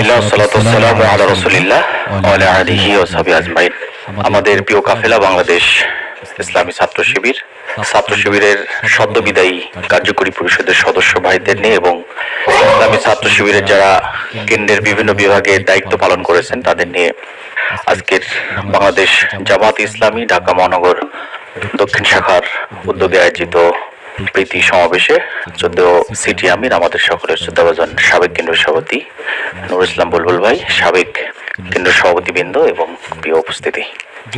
আলহামদুলিল্লাহ সালাতু ওয়াসসালামু আলা রাসূলিল্লাহ ওয়া আলা আলিহি ওয়া সাহবিহি আজমাইন। আমাদের প্রিয় কাফেলা বাংলাদেশ ইসলামী ছাত্র শিবির, ছাত্র শিবিরের সদ্য বিদায়ী কার্যকরী পরিষদের সদস্য ভাইদের নিয়ে এবং ইসলামী ছাত্র শিবিরের যারা কেন্দ্রের বিভিন্ন বিভাগে দায়িত্ব পালন করেছেন তাদের নিয়ে আজকের বাংলাদেশ জামাত ইসলামী ঢাকা মহানগর দক্ষিণ শাখার উদ্যোগে আয়োজিত প্রীতি সমাবেশে 14 সিটি আমির, আমাদের সকলের শ্রদ্ধাভাজন সাবেক কেন্দ্রীয় সভাপতি নুরুল ইসলাম বুলবুল ভাই, সাবেক কেন্দ্রীয় সভাপতিবৃন্দ এবং প্রিয় উপস্থিতি।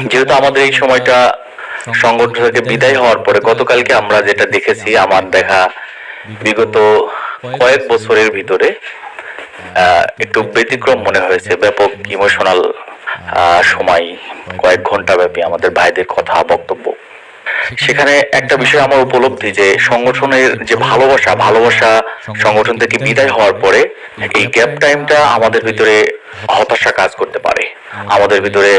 যেহেতু আমাদের এই সময়টা সংগঠন থেকে বিদায় হওয়ার পরে গতকালকে আমরা যেটা দেখেছি, আমার দেখা বিগত কয়েক বছরের ভিতরে একটু ব্যতিক্রম মনে হয়েছে। ব্যাপক ইমোশনাল সময়, কয়েক ঘন্টা ব্যাপী আমাদের ভাইদের কথা বক্তব্য। সেখানে একটা বিষয় আমার উপলব্ধি যে সংগঠনের যে ভালোবাসা সংগঠন থেকে বিদায় হওয়ার পরে এই গ্যাপ টাইমটা আমাদের ভিতরে হতাশা কাজ করতে পারে, আমাদের ভিতরে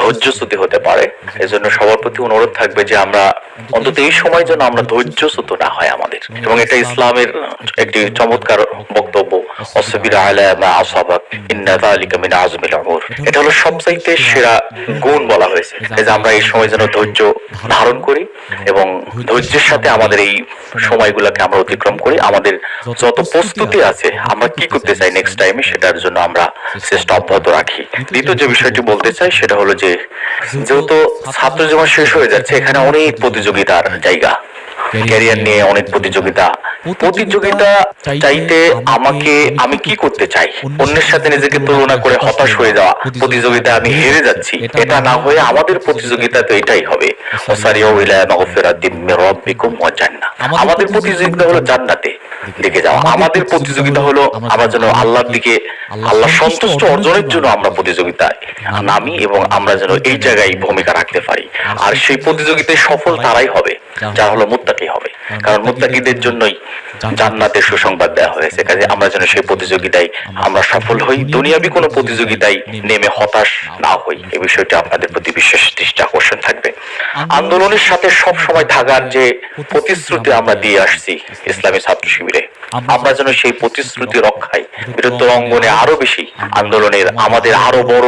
ধৈর্যচ্যুতি হতে পারে। এজন্য সবার প্রতি অনুরোধ থাকবে যে আমরা অন্তত এই সময় যেন আমরা ধৈর্যচ্যুত না হয় আমাদের। এবং এটা ইসলামের একটি চমৎকার বক্তব্য, অসবির আলা মা আসাবাক ইন্না যালিকা মিন আযমিল উমুর। এটা হলো সবচাইতে সেরা গুণ বলা হয়েছে, যে আমরা এই সময় যেন ধৈর্য ধারণ করি এবং ধৈর্যের সাথে আমাদের এই সময়গুলোকে আমরা অতিক্রম করি। আমাদের যত প্রস্তুতি আছে, আমরা কি করতে চাই নেক্সট টাইমে, সেটার জন্য আমরা চেষ্টা অব্যাহত রাখি। দ্বিতীয় যে বিষয়টি বলতে চাই সেটা হলো যে যেহেতু ছাত্র জীবন শেষ হয়ে যাচ্ছে, এখানে অনেক প্রতিযোগিতার জায়গা, ক্যারিয়ার নিয়ে অনেক প্রতিযোগিতা চাইতে আমি কি করতে চাই, অন্যের সাথে নিজেকে তুলনা করে হতাশ হয়ে যাওয়া, প্রতিযোগিতায় আমি হেরে যাচ্ছি, এটা না হয়ে আমাদের প্রতিযোগিতা তো এটাই হবে, ওয়াসারিউ ইলা মাগফিরাতিম মির রাব্বিকুম ওয়া জান্নাহ। আমাদের প্রতিযোগিতা হলো জান্নাতে দিকে যাওয়া, আমাদের প্রতিযোগিতা হলো আমরা যেন আল্লাহর দিকে, আল্লাহ সন্তুষ্ট অর্জনের জন্য আমরা প্রতিযোগিতায় নামি এবং আমরা যেন এই জায়গায় ভূমিকা রাখতে পারি। আর সেই প্রতিযোগিতায় সফল তারাই হবে যারা হলো মুত্তাকি হবে, কারণ মুত্তাকিদের জন্যই জান্নাতের সুসংবাদ দেওয়া হয়েছে। কাজে আমরা যেন সেই প্রতিযোগিতায় আমরা সফল হই, দুনিয়াবি কোনো প্রতিযোগিতায় নেমে হতাশ না হই। এই বিষয়টি আপনাদের প্রতি বিশেষ দৃষ্টি আকর্ষণ থাকবে। আন্দোলনের সাথে সব সময় থাকার যে প্রতিশ্রুতি আমরা দিয়ে আসছি ইসলামী ছাত্র শিবিরে, আমরা যেন সেই প্রতিশ্রুতি রক্ষায় বৃহত্তর অঙ্গনে আরো বেশি আন্দোলনের, আমাদের আরো বড়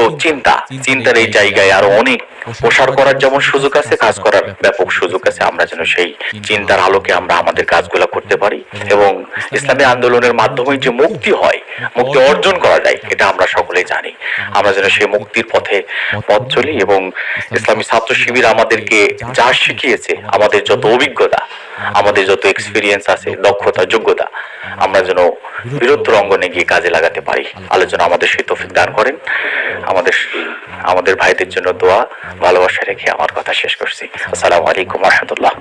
চিন্তার এই জায়গায় আরো অনেক প্রসার করার যেমন সুযোগ আছে, কাজ করার ব্যাপক সুযোগ আছে। আমরা যেন সেই চিন্তার আলোকে আমরা আমাদের কাজগুলো করতে পারি এবং ইসলামী আন্দোলনের মাধ্যমে যে মুক্তি হয়, মুক্তি অর্জন করা যায়, এটা আমরা সকলেই জানি। আমরা যেন সেই মুক্তির পথ চলি এবং ইসলামী ছাত্র শিবির আমাদেরকে যা শিখিয়েছে, আমাদের যত অভিজ্ঞতা, আমাদের যত এক্সপিরিয়েন্স আছে, দক্ষতা, যোগ্যতা, আমরা যেন বৃহত্তর অঙ্গনে গিয়ে কাজে লাগাতে পারি। আলোচনা আমাদের সেই তৌফিক দান করেন। আমাদের ভাইদের জন্য দোয়া, ভালোবাসা রেখে আমার কথা শেষ করছি। আসসালামু আলাইকুম ওয়া রাহমাতুল্লাহ।